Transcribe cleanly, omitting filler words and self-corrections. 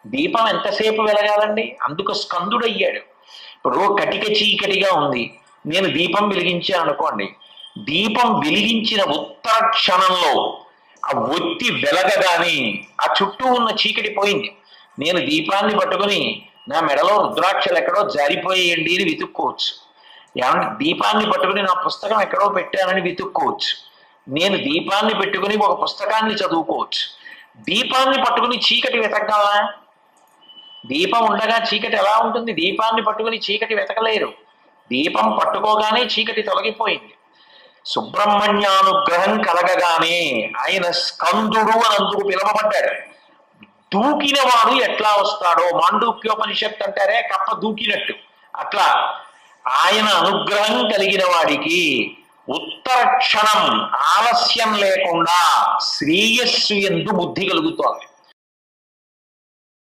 దీపం ఎంతసేపు వెలగాలండి? అందుకు స్కందుడు అయ్యాడు. ఇప్పుడు కటిక చీకటిగా ఉంది, నేను దీపం వెలిగించాను అనుకోండి, దీపం వెలిగించిన ఉత్తర క్షణంలో ఆ ఒత్తి వెలగగానే ఆ చుట్టూ ఉన్న చీకటి పోయింది. నేను దీపాన్ని పట్టుకుని నా మెడలో రుద్రాక్షలు ఎక్కడో జారిపోయేయండి అని వెతుక్కోవచ్చు. ఏమంటే దీపాన్ని పట్టుకుని నా పుస్తకం ఎక్కడో పెట్టానని వెతుక్కోవచ్చు. నేను దీపాన్ని పెట్టుకుని ఒక పుస్తకాన్ని చదువుకోవచ్చు. దీపాన్ని పట్టుకుని చీకటి వెతకగలనా? దీపం ఉండగా చీకటి ఎలా ఉంటుంది? దీపాన్ని పట్టుకుని చీకటి వెతకలేరు. దీపం పట్టుకోగానే చీకటి తొలగిపోయింది. సుబ్రహ్మణ్యానుగ్రహం కలగగానే ఆయన స్కందుడు అని అందుకు పిలువబడ్డాడు. దూకిన వాడు ఎట్లా వస్తాడో, మాండూక్యోపనిషత్తు అంటారే కప్ప దూకినట్టు, అట్లా ఆయన అనుగ్రహం కలిగిన వాడికి ఉత్తర క్షణం ఆలస్యం లేకుండా శ్రేయస్సు యందు బుద్ధి కలుగుతోంది.